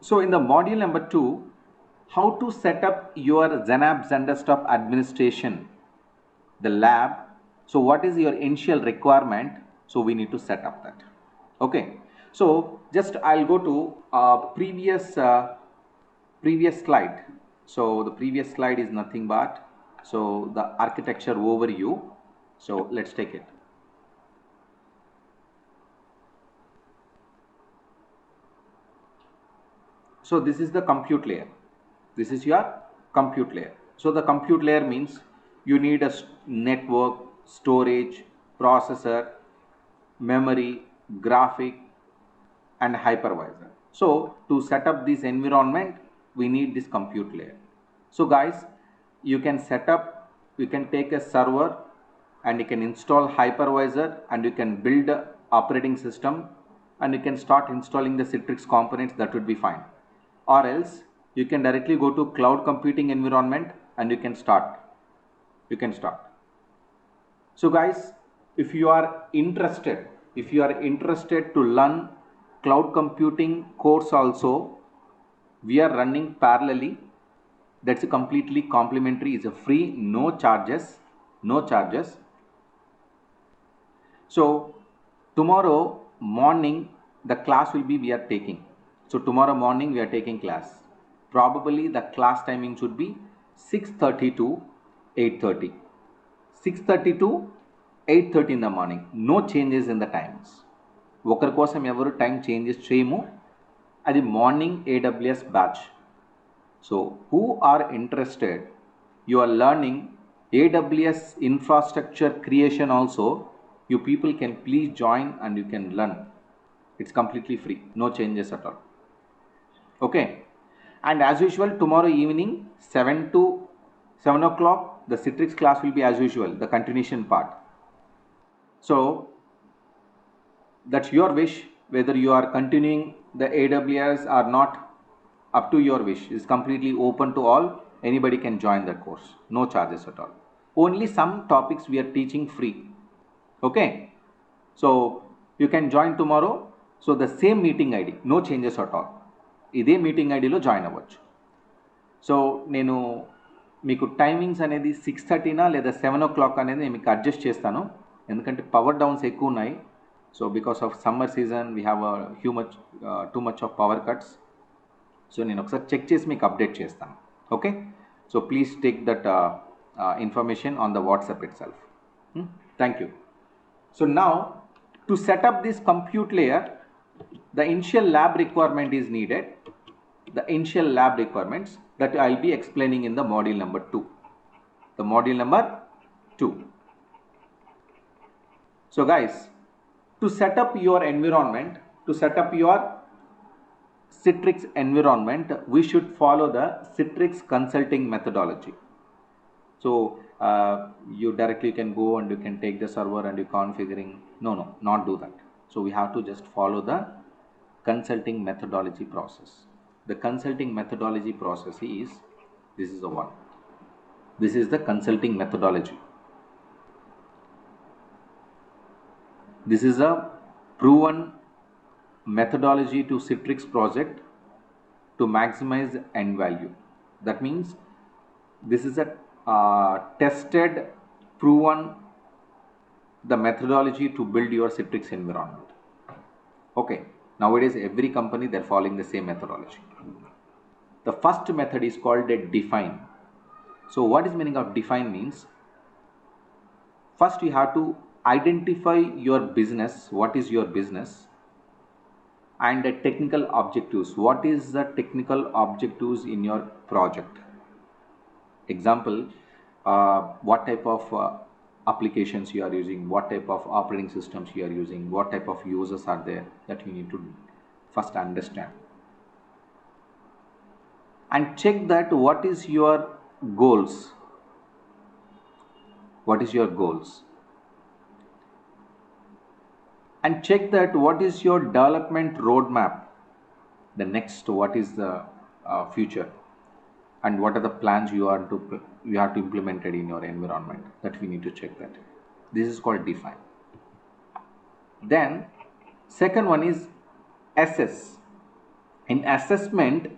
So in the module number 2, how to set up your Zenab Zendesk administration, the lab. So what is your initial requirement? So we need to set up that. Okay. So just I'll go to previous slide. So the previous slide is nothing but so the architecture overview. So let's take it. So this is the compute layer. This is your compute layer. So the compute layer means you need a network, storage, processor, memory, graphic, and hypervisor. So to set up this environment, we need this compute layer. So guys, you can set up, you can take a server and you can install hypervisor and you can build a operating system and you can start installing the Citrix components. That would be fine. Or else you can directly go to cloud computing environment and you can start. So guys, if you are interested to learn cloud computing course also, we are running parallelly. That's a completely complimentary, is a free, no charges. So tomorrow morning the class will be we are taking. So tomorrow morning we are taking class. Probably the class timing should be 6:30 to 8:30. 6:30 to 8:30 in the morning. No changes in the times. ఒకరి కోసం ఎవరు time changes చేయము. అది morning AWS batch. So who are interested, you are learning AWS infrastructure creation also, you people can please join and you can learn. It's completely free, no changes at all. Okay. And as usual, tomorrow evening 7 o'clock the Citrix class will be as usual, the continuation part. So that's your wish, whether you are continuing the AWS or not, up to your wish. Is completely open to all. Anybody can join that course, no charges at all. Only some topics we are teaching free. Okay, so you can join tomorrow. So the same meeting ID, no changes at all. ఇదే meeting ఐడిలో join అవ్వచ్చు. So నేను మీకు timings అనేది 6:30 లేదా 7 o'clock అనేది నేను మీకు adjust చేస్తాను, ఎందుకంటే పవర్ డౌన్స్ ఎక్కువ ఉన్నాయి. So because of summer season we have too much of power cuts. So నేను ఒకసారి చెక్ చేసి మీకు అప్డేట్ చేస్తాను. Okay, so please take that information on the WhatsApp itself. Thank you. So now to set up this compute layer, the initial lab requirement is needed. The initial lab requirements that I'll be explaining in the module number 2. The module number 2. So guys, to set up your environment, to set up your Citrix environment, we should follow the Citrix consulting methodology. So you directly can go and you can take the server and you configuring. No, not do that. So we have to just follow the consulting methodology process. The consulting methodology process is, this is the one. This is the consulting methodology. This is a proven methodology to Citrix project to maximize end value. That means this is a tested, proven the methodology to build your Citrix environment. Okay, nowadays every company they're following the same methodology. The first method is called a define. So what is meaning of define means, first you have to identify your business, what is your business, and the technical objectives, what is the technical objectives in your project. Example, what type of applications you are using, what type of operating systems you are using, what type of users are there, that you need to first understand. And check that what is your goals. What is your goals? And check that what is your development roadmap. The next, what is the future, and what are the plans you have to implement it in your environment, that we need to check that. This is called define. Then second one is assess. In assessment,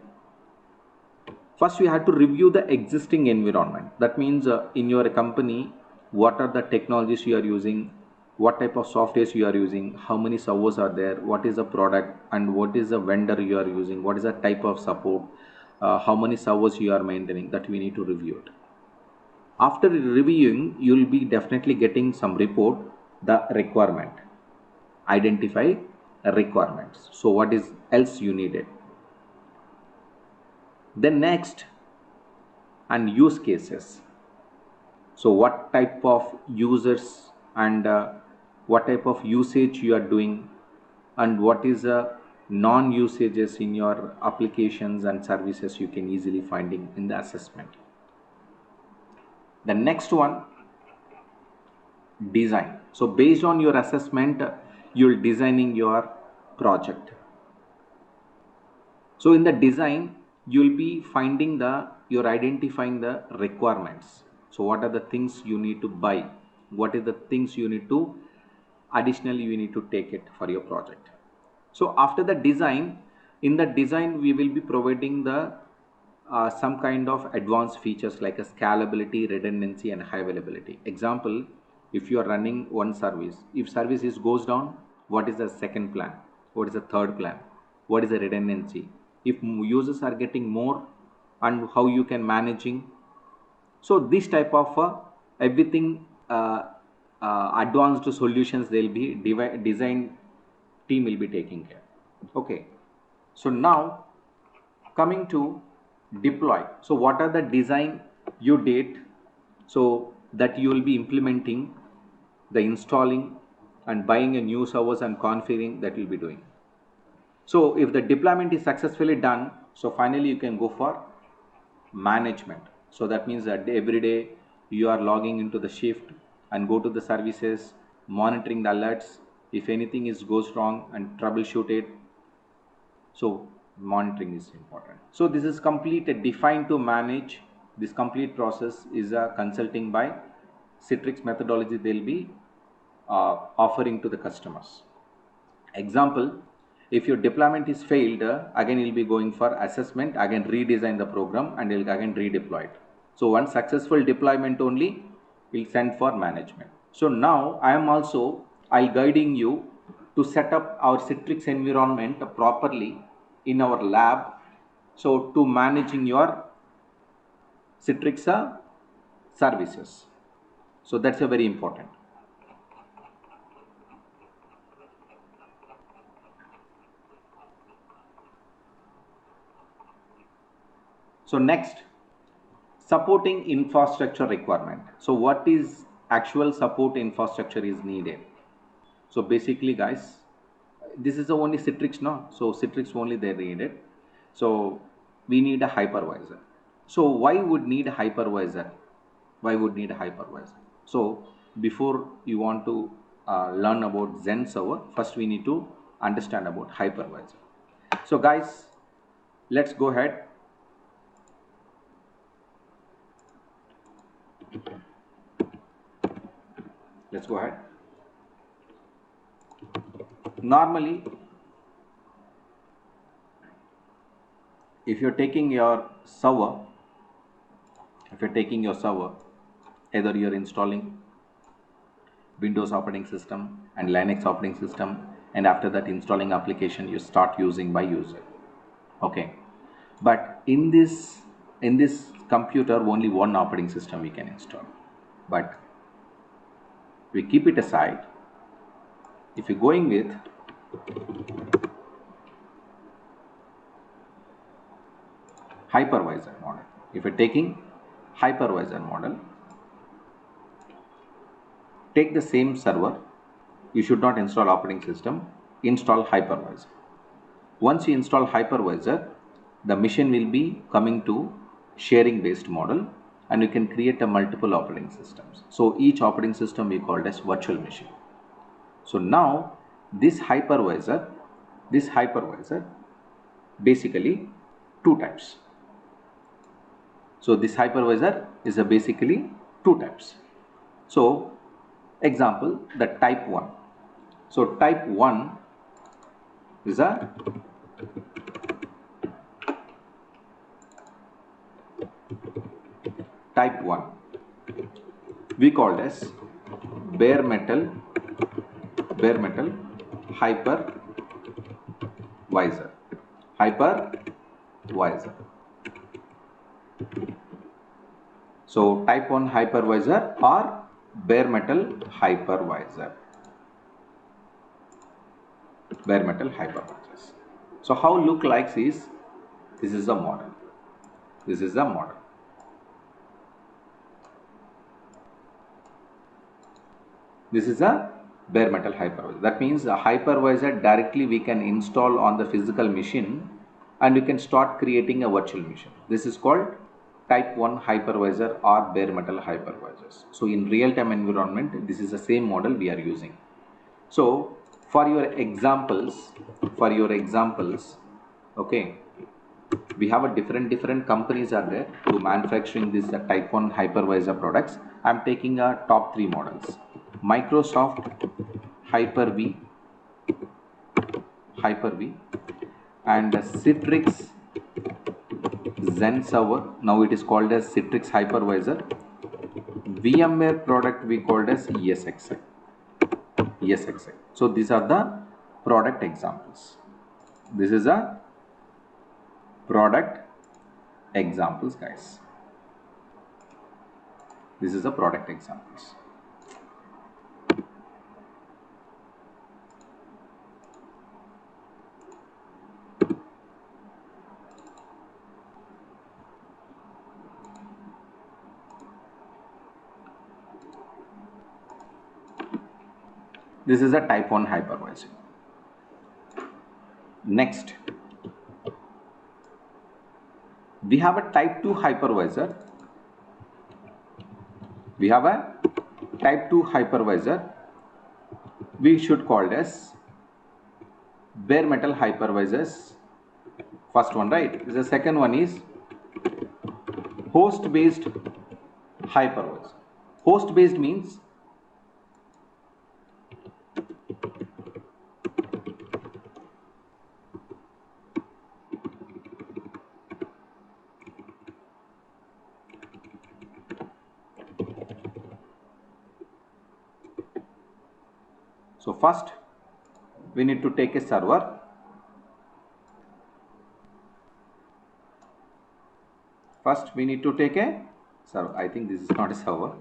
first you have to review the existing environment. That means in your company, what are the technologies you are using, what type of softwares you are using, how many servers are there, what is the product, and what is the vendor you are using, what is the type of support, how many servers you are maintaining. That we need to review it. After reviewing, you will be definitely getting some report, the requirement. Identify requirements. So what is else you needed. Then next, and use cases. So what type of users and what type of usage you are doing, and what is the non-usages in your applications and services, you can easily finding in the assessment. The next one, design. So based on your assessment, you're designing your project. So in the design, you'll be finding you're identifying the requirements. So what are the things you need to buy? What is the things you need to additionally you need to take it for your project? So after the design, in the design we will be providing the some kind of advanced features like a scalability, redundancy, and high availability. Example, if you are running one service, if service goes down, what is the second plan? What is the third plan? What is the redundancy? If users are getting more, and how you can managing. So this type of everything advanced solutions they'll be design team will be taking care. Okay, so now coming to deploy. So what are the design you did, so that you will be implementing the installing and buying a new servers and configuring, that will be doing. So if the deployment is successfully done, so finally you can go for management. So that means that every day you are logging into the shift and go to the services, monitoring the alerts. If anything goes wrong, and troubleshoot it. So monitoring is important. So this is complete defined to manage. This complete process is a consulting by Citrix methodology they'll be offering to the customers. Example, if your deployment is failed, again you'll be going for assessment, again redesign the program, and you'll again redeploy it. So one successful deployment only will send for management. So now I'll guiding you to set up our Citrix environment properly in our lab. So to managing your Citrix services. So that's a very important. So next, supporting infrastructure requirement. So what is actual support infrastructure is needed? So basically guys, this is the only Citrix now. So Citrix only they needed. So we need a hypervisor. So why would need a hypervisor? Why would need a hypervisor? So before you want to learn about Zen server, first we need to understand about hypervisor. So guys, let's go ahead. Let's go ahead. Normally, if you're taking your server, either you're installing Windows operating system and Linux operating system, and after that installing application you start using by user. Okay, but in this computer only one operating system we can install, but we keep it aside. If you're going with hypervisor model, if you're taking hypervisor model, take the same server, you should not install operating system, install hypervisor. Once you install hypervisor, the machine will be coming to sharing based model, and you can create a multiple operating systems. So each operating system we called as virtual machine. So now this hypervisor basically two types. So this hypervisor is basically two types. So example, the type 1. So type 1 is a type 1 we called as bare metal hypervisor. So type 1 hypervisor or bare metal hypervisors. So how look like is, this is the model. This is a bare metal hypervisor. That means a hypervisor directly we can install on the physical machine and you can start creating a virtual machine. This is called type 1 hypervisor or bare metal hypervisors. So in real-time environment, this is the same model we are using. So for your examples, okay, we have a different companies are there to manufacturing this type 1 hypervisor products. I am taking a top 3 models. Microsoft Hyper-V and Citrix Zen Server, now it is called as Citrix Hypervisor. VMware product we called as ESXi. So these are the product examples. This is a product examples, guys. This is a product examples. This is a type 1 hypervisor. Next, we have a type 2 hypervisor. We should call it as bare metal hypervisors. First one, right? The second one is host based hypervisor. Host based means so first we need to take a server. I think this is not a server.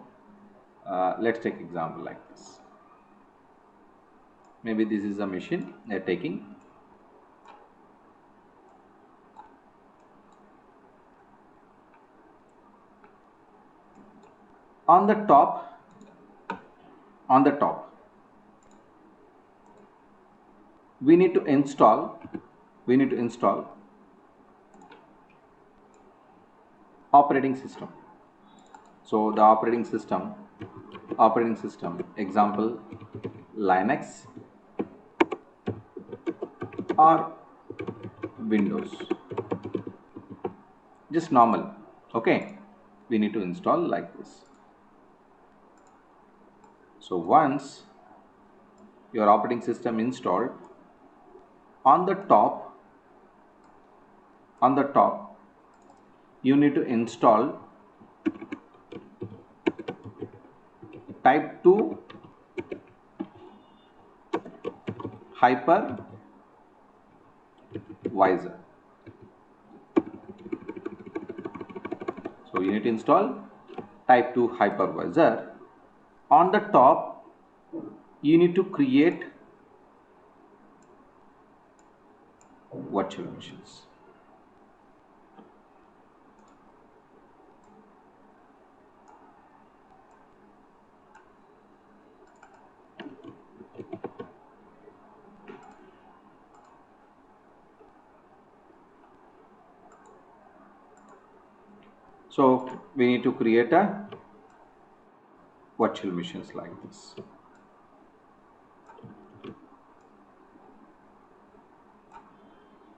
Let's take example like this. Maybe this is a machine they're taking. On the top, we need to install operating system. So the operating system example Linux or Windows, just normal. Okay, we need to install like this. So once your operating system installed, on the top you need to install type 2 hypervisor. So you need to install type 2 hypervisor. On the top you need to create virtual machines. So we need to create a virtual machines like this.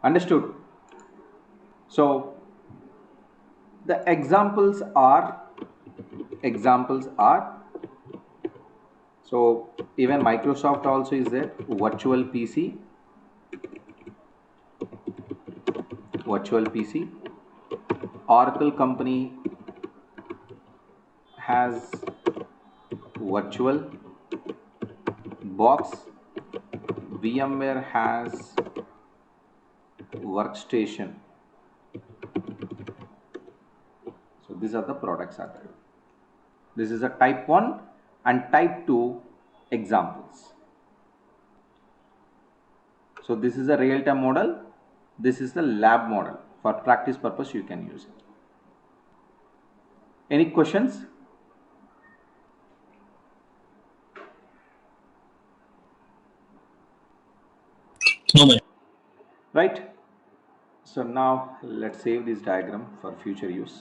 Understood? So the examples are so even Microsoft also is there, virtual PC, Oracle company has virtual box, VMware has workstation. So these are the products are there. This is a type 1 and type 2 examples. So this is a real-time model. This is the lab model. For practice purpose you can use it. Any questions? No, man. Right. So now let's save this diagram for future use.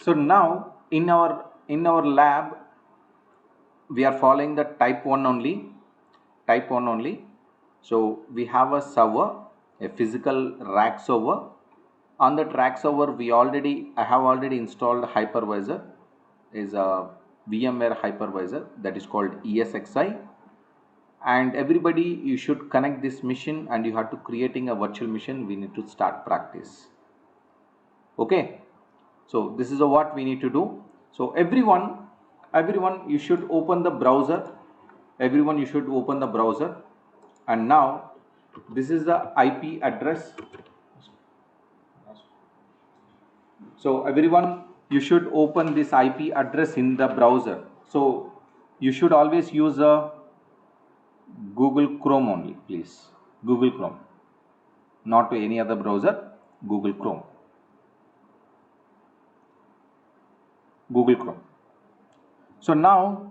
So now in our lab we are following the type 1 only. So we have a server, a physical rack server. On that rack server I have already installed hypervisor, is a VMware hypervisor that is called ESXi, and everybody you should connect this machine and you have to creating a virtual machine. We need to start practice. Okay, so this is what we need to do. So everyone you should open the browser. Everyone you should open the browser, and now this is the IP address. So everyone you should open this IP address in the browser. So you should always use a Google Chrome only, please. Google Chrome, not to any other browser. Google Chrome. Google Chrome. So now,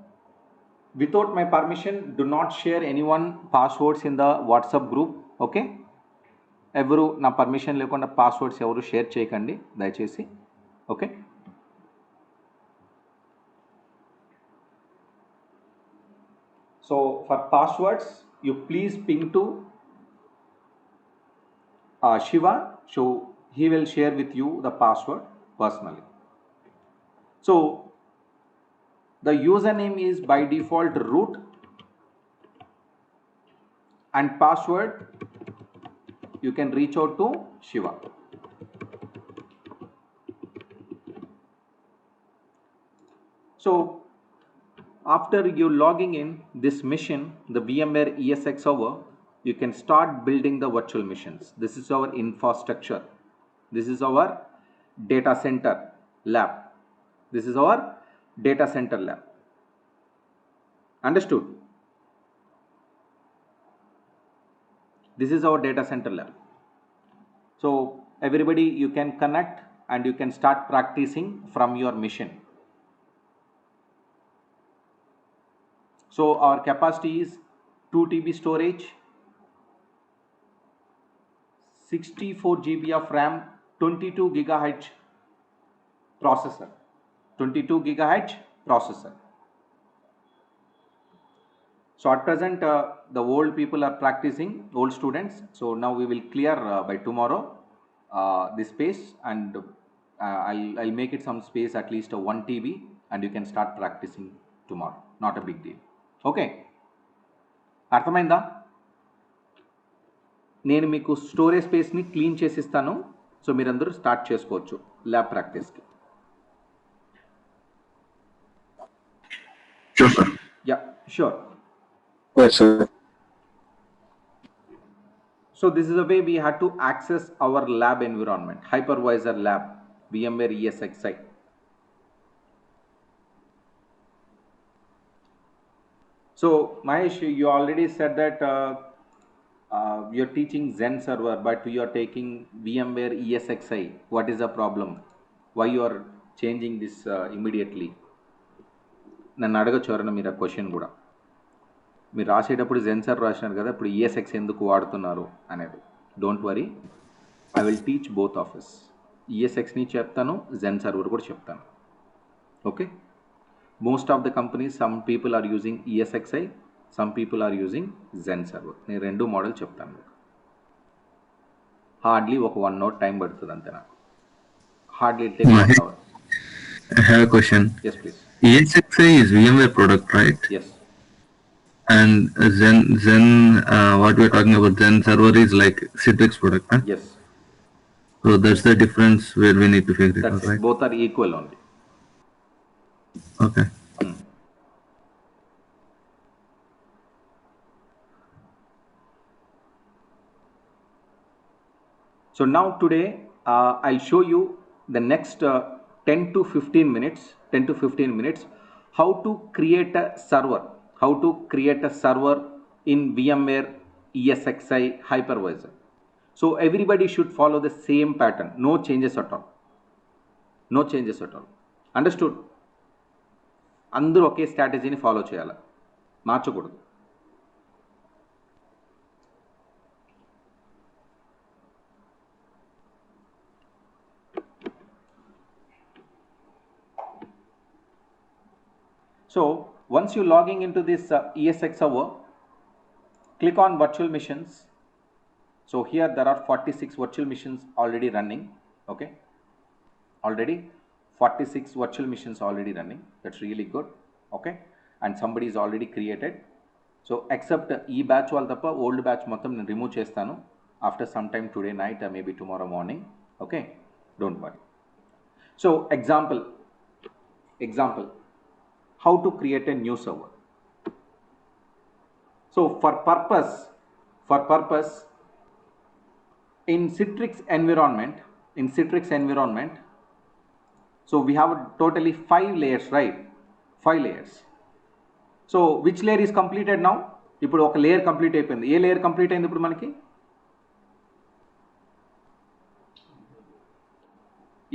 without my permission, do not share anyone passwords in the WhatsApp group. Okay? ఎవరు నా permission లేకుండా passwords ఎవరు share చేయకండి దయచేసి. Okay? So for passwords, you please ping to Shiva. So he will share with you the password personally. So the username is by default root, and password you can reach out to Shiva. So after you logging in this mission, the VMware ESX server, you can start building the virtual machines. This is our infrastructure. This is our data center lab. This is our data center lab. Understood? This is our data center lab. So everybody you can connect and you can start practicing from your mission. So our capacity is 2 TB storage, 64 GB of RAM, 22 GHz processor. 22 GHz processor. So at present the old people are practicing, old students. So now we will clear by tomorrow this space, and I'll make it some space, at least 1 TB, and you can start practicing tomorrow. Not a big deal. Okay, అర్థమైందా? నేను మీకు storage స్పేస్ని clean చేసి ఇస్తాను. So మీరందరూ start చేసుకోవచ్చు lab ప్రాక్టీస్కి. Sure, sir. Yeah, sure. Yes, sir. So this is the way we had to access our lab environment, hypervisor lab, VMware ESXi. So Mahesh, you already said that you're teaching Zen server, but you're taking VMware ESXi. What is the problem? Why you are changing this immediately? నన్ను అడగచ్చు ఎవరైనా మీరు ఆ question కూడా. మీరు రాసేటప్పుడు జెన్ server రాసినారు కదా, ఇప్పుడు ESX ఎందుకు వాడుతున్నారు అనేది. Don't worry, I will teach both of us. ESXని చెప్తాను, Zen server కూడా చెప్తాను. Okay, most of the companies, some people are using ESXi, some people are using Zen server. నేను రెండు మోడల్ చెప్తాను మీకు. హార్డ్లీ ఒక 1 hour టైం పడుతుంది అంతే నాకు. Hardly take 1 hour. I have a question. Yes, please. ESXi is VMware product, right? Yes. And Zen, what we're talking about, Zen server is like Citrix product, huh? Yes. So that's the difference where we need to figure it That's out, it. right? Both are equal only. Okay. So now today I'll show you the next 10 to 15 minutes how to create a server in VMware ESXi hypervisor. So everybody should follow the same pattern, no changes at all. Understood? అందరూ ఒకే స్ట్రాటజీని follow చేయాలి, మార్చకూడదు. So once you logging into this ESX server, click on virtual machines. So here there are 46 virtual machines already running. Okay, already 46 virtual machines already running. That's really good. Okay, and somebody is already created. So except e batch wal tappa old batch మొత్తం నేను remove చేస్తాను after some time today night or maybe tomorrow morning. Okay, don't worry. So example how to create a new server. So for purpose in Citrix environment, so we have totally 5 layers, right? 5 layers. So which layer is completed now? ఇప్పుడు ఒక layer complete అయిపోయింది. ఏ layer complete అయింది ఇప్పుడు మనకి?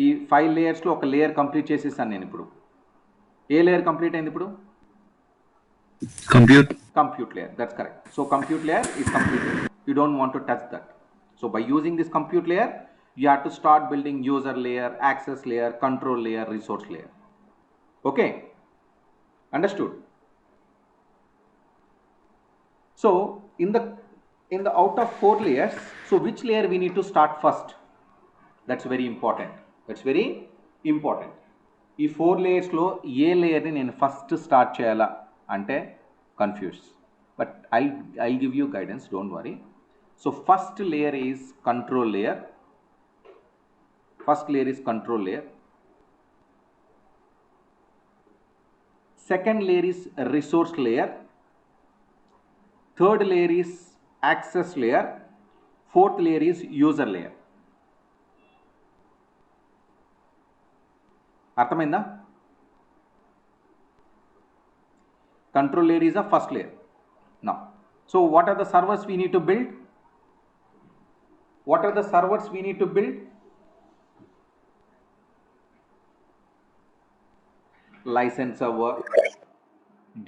ఈ 5 లేయర్స్లో ఒక layer complete చేసేసాను నేను ఇప్పుడు. ఏ లేయర్ కంప్లీట్ అయింది ఇప్పుడు? Compute layer. That's correct. So compute layer is completed. You don't want to touch that. So by using this compute layer, you have to start building user layer, access layer, control layer, resource layer. Okay, understood? So in the out of 4 layers, so which layer we need to start first? That's very important. ఈ 4 లేయర్స్లో ఏ లేయర్ని నేను first start చేయాలా అంటే confuse, but I give you guidance, don't worry. So first layer is control layer. Second layer is resource layer. Third layer is access layer. Fourth layer is user layer. అర్థమైందా? Control layer is the first layer. Now, so what are the servers we need to build? License server,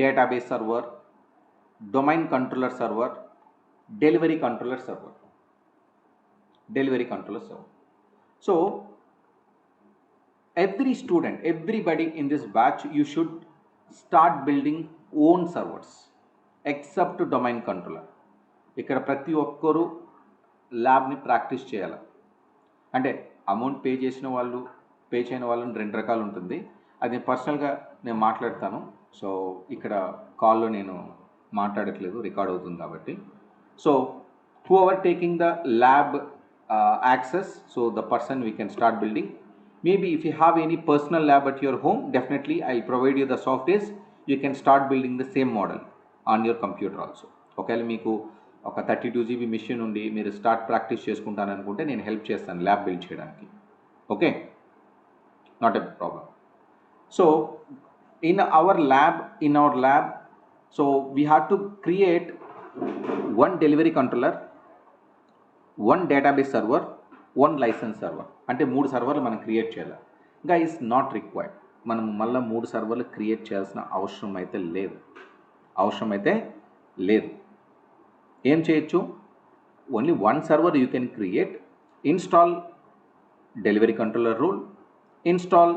database server, domain controller server, delivery controller server. So everybody in this batch, you should start building own servers except domain controller. ఇక్కడ ప్రతి ఒక్కరు ల్యాబ్ని practice చేయాలి. అంటే amount pay చేయని వాళ్ళని 2 రకాలు ఉంటుంది. అది పర్సనల్గా నేను మాట్లాడతాను. సో ఇక్కడ కాల్లో నేను మాట్లాడట్లేదు, రికార్డ్ అవుతుంది కాబట్టి. So who ever taking the lab access, so the person we can start building. Maybe if you have any personal lab at your home, definitely I'll provide you the softwares. You can start building the same model on your computer also. ఒకవేళ మీకు ఒక 32 GB machine ఉండి మీరు start practice చేసుకుంటాను అనుకుంటే నేను help చేస్తాను lab build చేయడానికి. Okay, not a problem. So in our lab, so we have to create one delivery controller, one database server, one license server. అంటే 3 సర్వర్లు మనం క్రియేట్ చేయాలి. Guys, not required. మనం మళ్ళీ 3 సర్వర్లు క్రియేట్ చేయాల్సిన అవసరం అయితే లేదు. ఏం చేయొచ్చు? Only 1 server you can create, install delivery controller role, install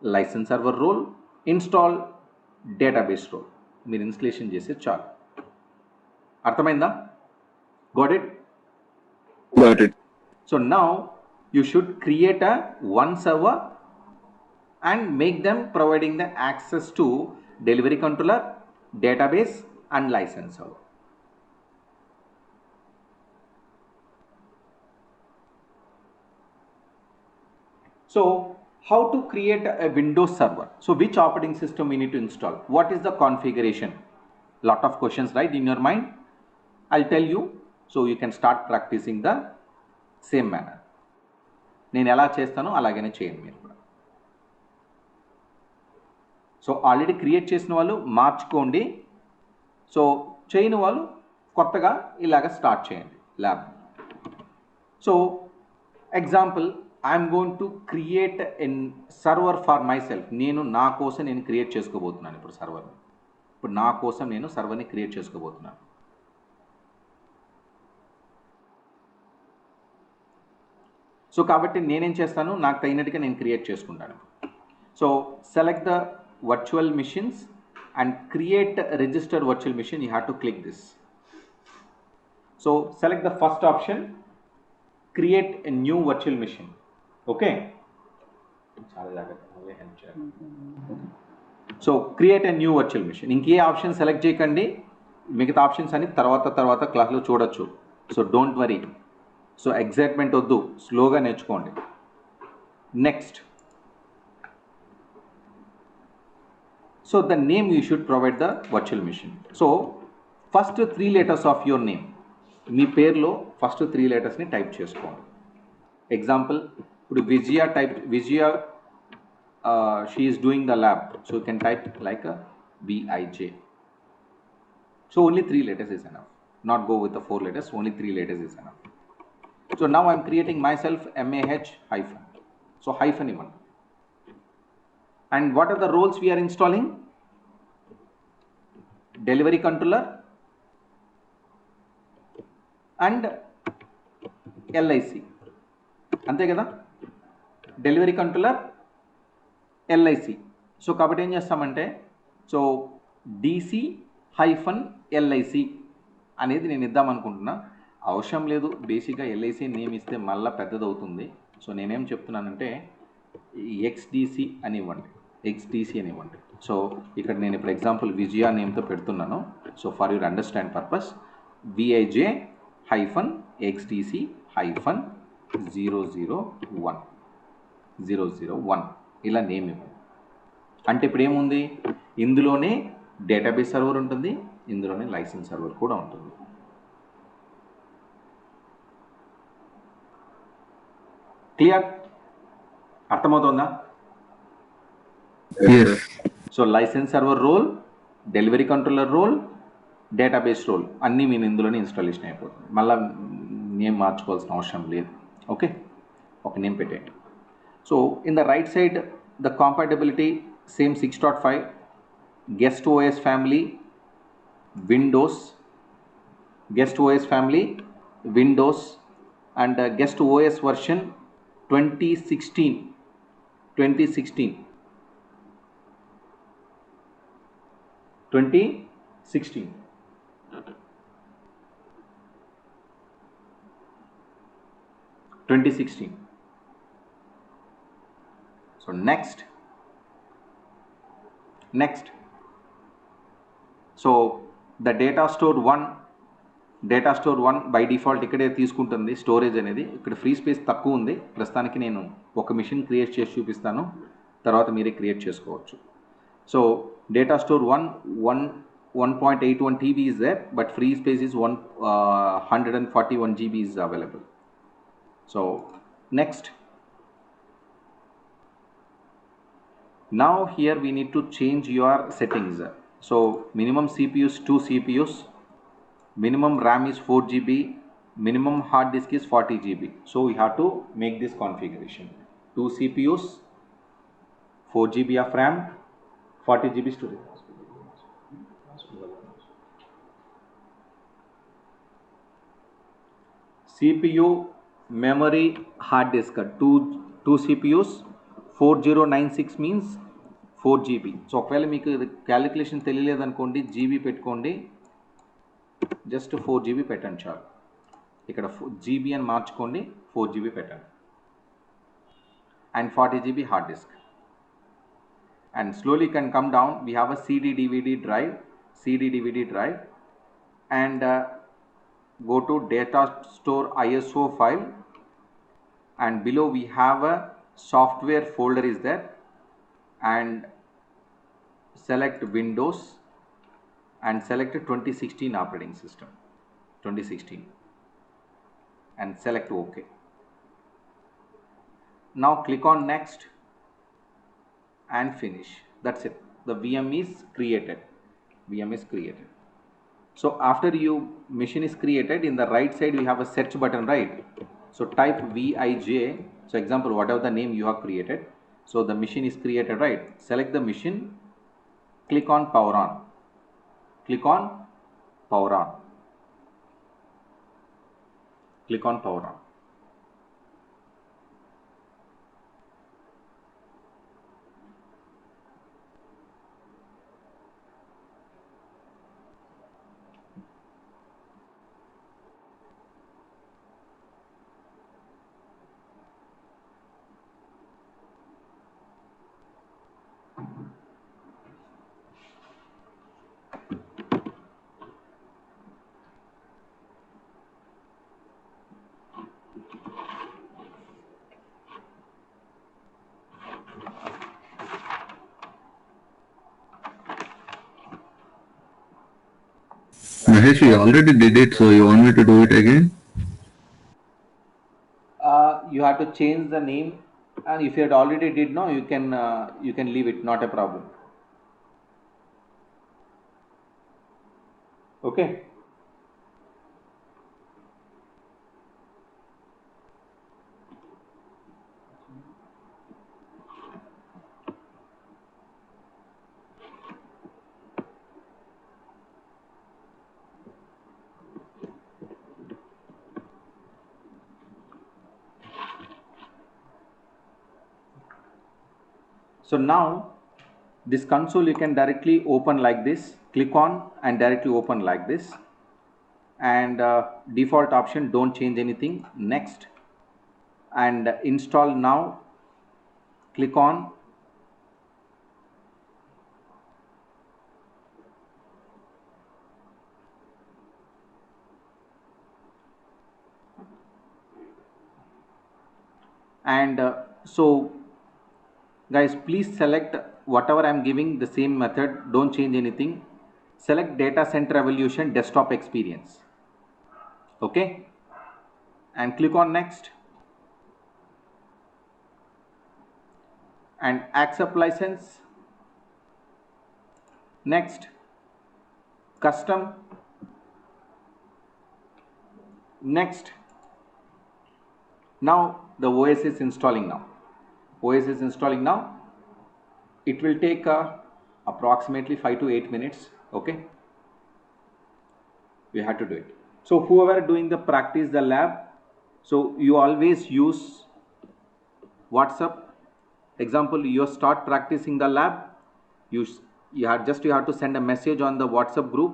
license server role, install database role. మీరు ఇన్స్టలేషన్ చేస్తే చాలు. అర్థమైందా? Got it? Got it. So now you should create a one server and make them providing the access to delivery controller, database and license server. So how to create a Windows server? So which operating system we need to install? What is the configuration? Lot of questions, right, in your mind. I'll tell you, so you can start practicing the same manner. నేను ఎలా చేస్తానో అలాగనే చేయండి మీరు కూడా. So already create చేసిన వాళ్ళు మార్చుకోండి. సో చేయని వాళ్ళు కొత్తగా ఇలాగ స్టార్ట్ చేయండి lab. So example, I'm going to create N server for my self. నేను నా కోసం నేను క్రియేట్ చేసుకోబోతున్నాను ఇప్పుడు సర్వర్ని. ఇప్పుడు నా కోసం నేను సర్వర్ని క్రియేట్ చేసుకోబోతున్నాను. సో కాబట్టి నేనేం చేస్తాను, నాకు తగినట్టుగా నేను క్రియేట్ చేసుకుంటాను. So select the virtual machines and create register virtual machine. You have to click this. So select the first option, create a new virtual machine. Okay, చాలా జాగ్రత్తగా హెల్ప్ చేయాలి. So create a new virtual machine. ఇంకే option select చేయకండి, మిగతా options అని తర్వాత క్లాస్లో చూడొచ్చు. So don't worry. So excitement వద్దు, స్లోగా నేర్చుకోండి. Next, so the name you should provide the virtual machine. So first 3 letters of your name, మీ పేరులో ఫస్ట్ 3 letters టైప్ చేసుకోండి. ఎగ్జాంపుల్, ఇప్పుడు Vijaya she is doing the lab. So you can type like VIJ. So only 3 letters is enough. Not go with the 4 letters, only 3 letters is enough. So now I am creating myself MAH hyphen. So hyphen even. And what are the roles we are installing? Delivery controller and LIC. అంతే కదా, delivery controller LIC. So కాబట్టి ఏం చేస్తామంటే, so DC hyphen LIC అనేది నేను ఇద్దాం అనుకుంటున్నా. అవసరం లేదు, బేసిక్గా LIC నేమ్ ఇస్తే మళ్ళీ పెద్దదవుతుంది. సో నేనేం చెప్తున్నానంటే XDC అని ఇవ్వండి, XDC అని ఇవ్వండి. సో ఇక్కడ నేను ఇప్పుడు ఎగ్జాంపుల్ విజయ నేమ్తో పెడుతున్నాను. So for your understand purpose, VIJ hyphen XDC hyphen 001 ఇలా నేమ్ ఇవ్వండి. అంటే ఇప్పుడు ఏముంది, ఇందులోనే డేటాబేస్ సర్వర్ ఉంటుంది, ఇందులోనే లైసెన్స్ సర్వర్ కూడా ఉంటుంది. క్లియర్? అర్థమవుతుందా? So license server role, delivery controller role, database role అన్నీ మీరు ఇందులోనే ఇన్స్టాలేషన్ అయిపోతుంది. మళ్ళీ నేమ్ మార్చుకోవాల్సిన అవసరం లేదు. ఓకే, ఒక నేమ్ పెట్టేయండి. So in the right side the compatibility same 6.5, guest OS family, Windows, guest OS family, Windows and guest OS version 2016. 2016 So next, so the data store 1 by default ఇక్కడే తీసుకుంటుంది storage అనేది. ఇక్కడ free space తక్కువ ఉంది ప్రస్తుతానికి. నేను ఒక machine create చేసి చూపిస్తాను, తర్వాత మీరే క్రియేట్ చేసుకోవచ్చు. So data store 1.81 TB is there, but free space is 141 GB is available. So next, now here we need to change your settings. So minimum CPUs 2 CPUs, minimum RAM is 4 GB, minimum hard disk is 40 GB. So we have to make this configuration. 2 CPUs, 4 GB of RAM, 40 GB storage. CPU memory hard disk, two CPUs, 4096 means 4 GB. So ఒకవేళ మీకు calculation తెలియలేదు అనుకోండి, GB పెట్టుకోండి, just 4 GB పెట్టండి చాలు. ఇక్కడ GB అని మార్చుకోండి, 4 GB పెట్టండి, and 40 GB hard disk. And slowly can come down. We have a CD DVD drive, and go to data store ISO file, and below we have a software folder is there, and select Windows and select 2016 operating system, 2016, and select OK. Now click on next and finish. That's it. The VM is created. So after you machine is created, in the right side we have a search button, right? So type VIJ, so example whatever the name you have created. So the machine is created, right? Select the machine, click on power on, click on power on. Mahesh, you already did it, so you want me to do it again? You have to change the name, and if you had already did, no, you can leave it, not a problem. Okay. So now this console you can directly open like this, click on and directly open like this, and default option, don't change anything. Next, and install now, click on. And so guys, please select whatever I'm giving, the same method, don't change anything. Select Data Center Evolution desktop experience, okay, and click on next, and accept license. Next, custom. Next, now the OS is installing now. It will take approximately 5 to 8 minutes. Okay, we have to do it. So whoever doing the practice, the lab, so you always use WhatsApp. Example, you start practicing the lab, you have to send a message on the WhatsApp group,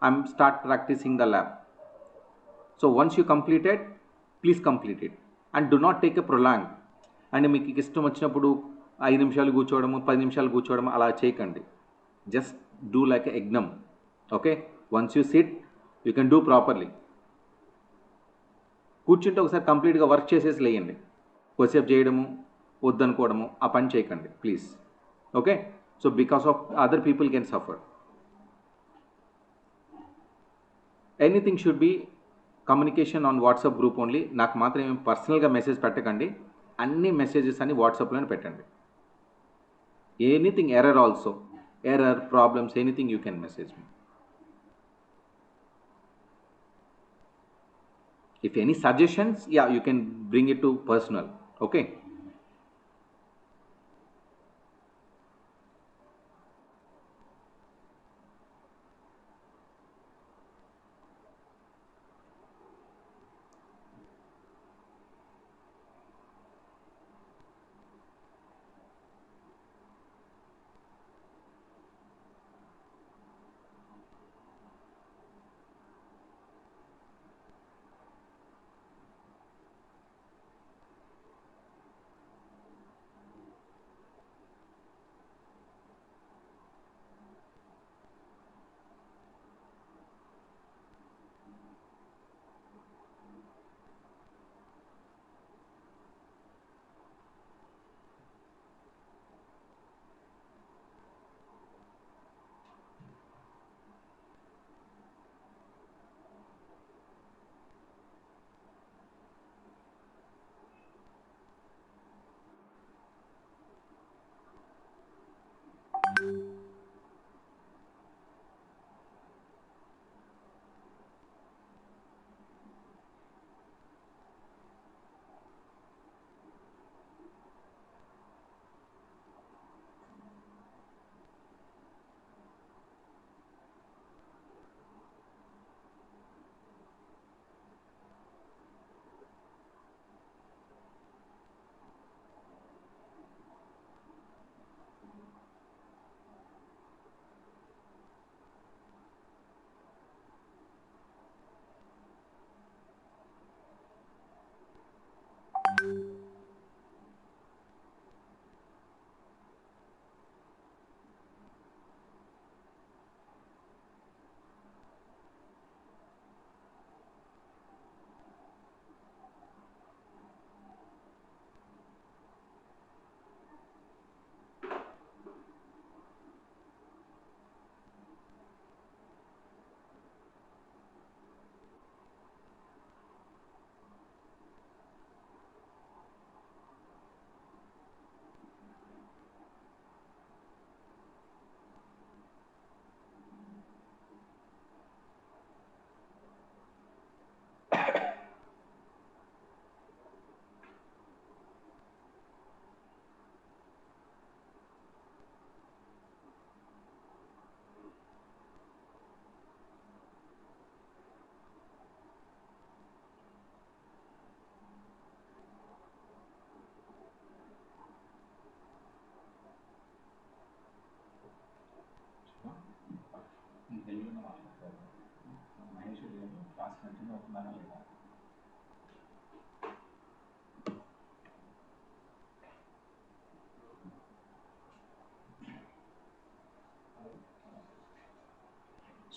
I'm start practicing the lab. So once you complete it, please complete it, and do not take a prolonged. And మీకు ఇష్టం వచ్చినప్పుడు 5 నిమిషాలు కూర్చోవడము, 10 నిమిషాలు కూర్చోవడం అలా చేయకండి. Just do like a exam. Okay, once you SIT you can do properly. కూర్చుంటే ఒకసారి కంప్లీట్గా వర్క్ చేసేసి లేయండి. కొద్దిసేపు చేయడము, వద్దనుకోవడము, ఆ పని చేయకండి please. Okay, so because of other people can suffer. Anything should be communication on WhatsApp group only. నాకు మాత్రం ఏం పర్సనల్గా మెసేజ్ పెట్టకండి, అన్ని మెసేజెస్ అన్ని వాట్సాప్లోనే పెట్టండి. Anything error also, error problems, anything you can message me. If any suggestions, yeah, you can bring it to personal. Okay.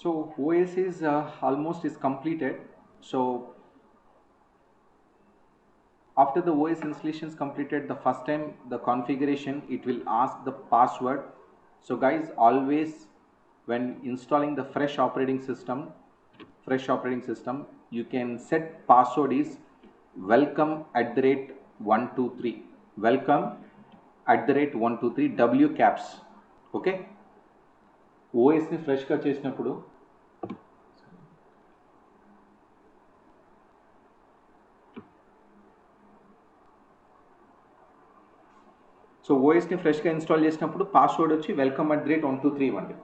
So OS is almost is completed. So after the OS installation is completed, the first time the configuration, it will ask the password. So guys, always when installing the fresh operating system, you can set password is welcome@123. welcome@123 W caps. Okay. OS ని fresh గా చేసినప్పుడు so ఓఎస్ని ఫ్రెష్గా install చేసినప్పుడు password వచ్చి welcome@123 ఇవ్వండి.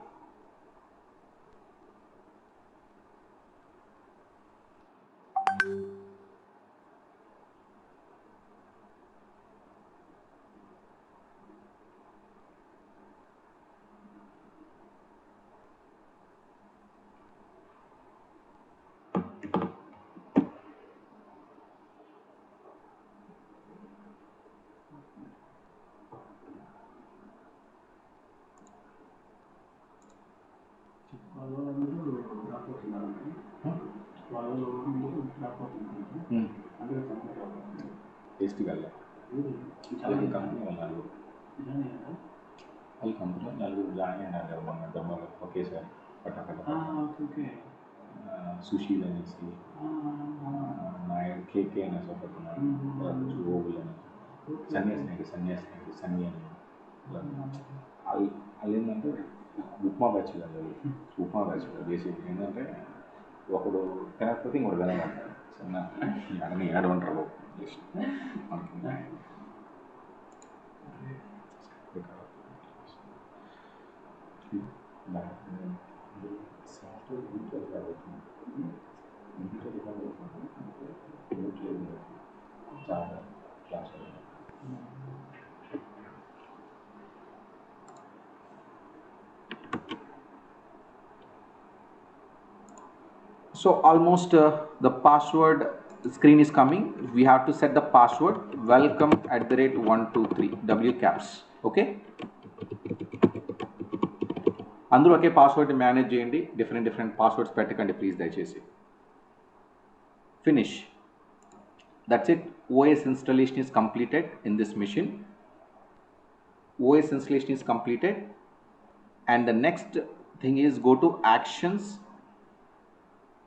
టేస్ట్గా వాళ్ళు కంపెనీలో నలుగురు జాయిన్ అయినారు కదా మొన్న దొంగలు ఒకేసారి సుశీల్ అనేసి నాయుడు కేకే అనేసి ఒకటి ఉన్నారు, ఓబుల్ అని సన్నీ అని వాళ్ళు ఏంటంటే ఉప్మా బ్యాచ్ కాదు, బేసిక్ ఏంటంటే ఒకడు తినకపోతే ఇంకోటి తినమంటారు. చిన్న అన్నీ ఏడమంటారు చాలా class. So almost the password screen is coming. We have to set the password welcome@123 W caps. Okay. అందరూ ఒకే పాస్వర్డ్ మేనేజ్ చేయండి, డిఫరెంట్ పాస్వర్డ్స్ పెట్టకండి ప్లీజ్ దయచేసి. Finish. That's it. OS installation is completed in this machine. OS installation is completed, and the next thing is go to actions,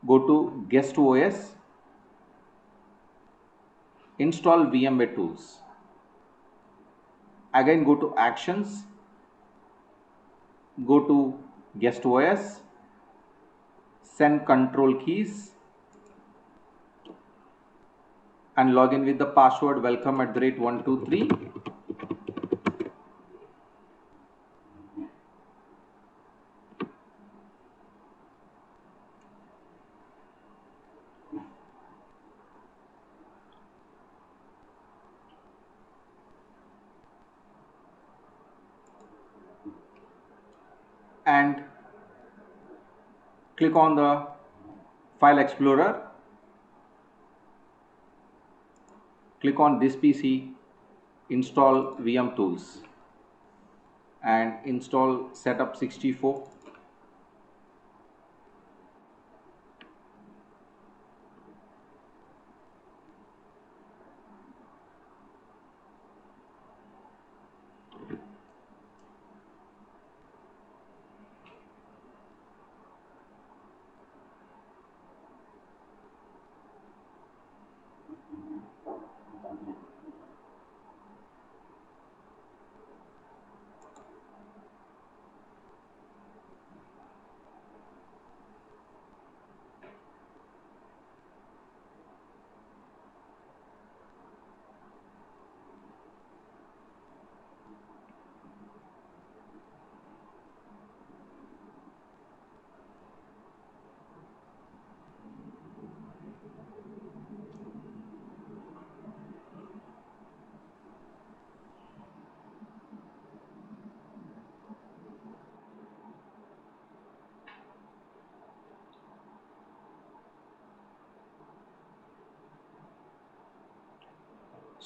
go to guest OS, install VMware tools. Again go to actions, go to guest OS, send control keys and log in with the password welcome@123. And click on the file explorer, click on this PC, install VM tools and install setup 64.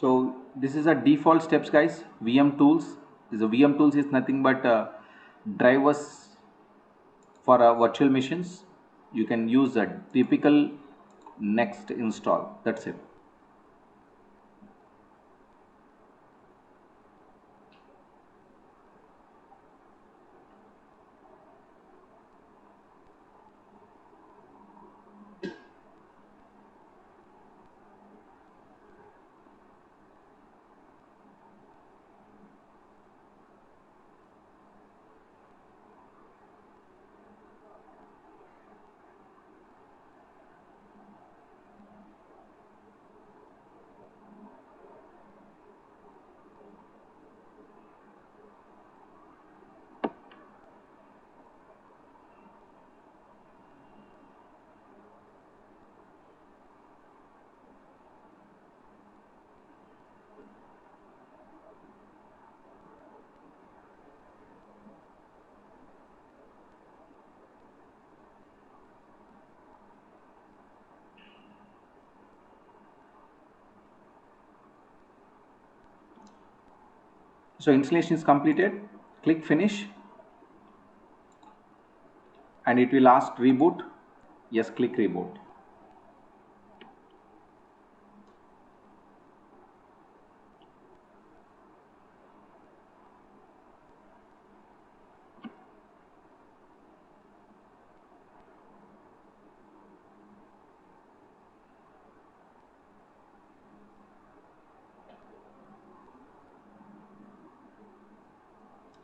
So this is a default steps, guys. VM tools is nothing but drivers for virtual machines. You can use a typical next install, that's it. So installation is completed. Click finish and it will ask reboot. Yes, click reboot.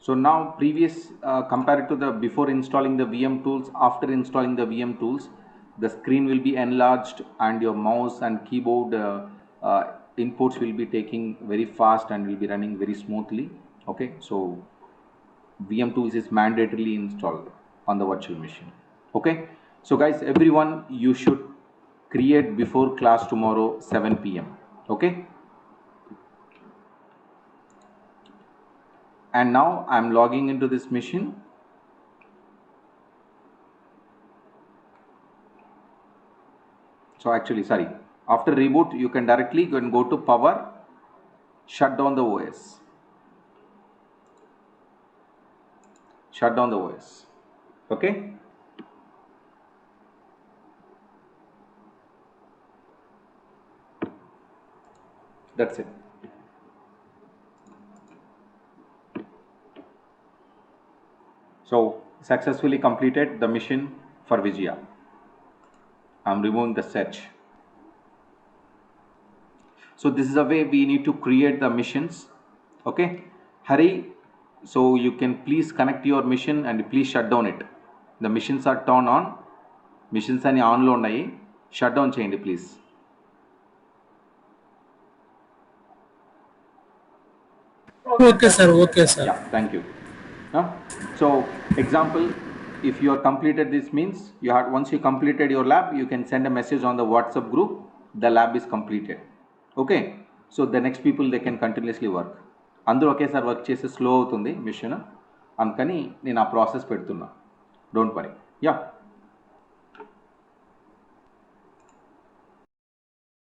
So now previous compared to the before installing the VM tools, after installing the VM tools, the screen will be enlarged and your mouse and keyboard inputs will be taking very fast and will be running very smoothly. Okay, so VM tools is mandatorily installed on the virtual machine. Okay, so guys, everyone, you should create before class tomorrow 7 p.m. Okay. And now I'm logging into this machine. So actually, sorry, after reboot, you can directly go to power, shut down the OS. Shut down the OS. Okay. That's it. So successfully completed the mission for Vijaya. I'm removing the search. So this is the way we need to create the missions. Okay, Hari, so you can please connect your mission and please shut down it. The missions are turned on. Missions are on lo unnayi. Shut down cheyandi please. Okay, sir. Okay, sir. Yeah, thank you. So example, if you have completed this means you have, once you completed your lab, you can send a message on the WhatsApp group, the lab is completed. Okay, so the next people they can continuously work. అందరూ ఒకేసారి work చేస్తే slow అవుతుంది machine, అందుకని నేను ఆ process పెడుతున్నా. Don't worry. Yeah.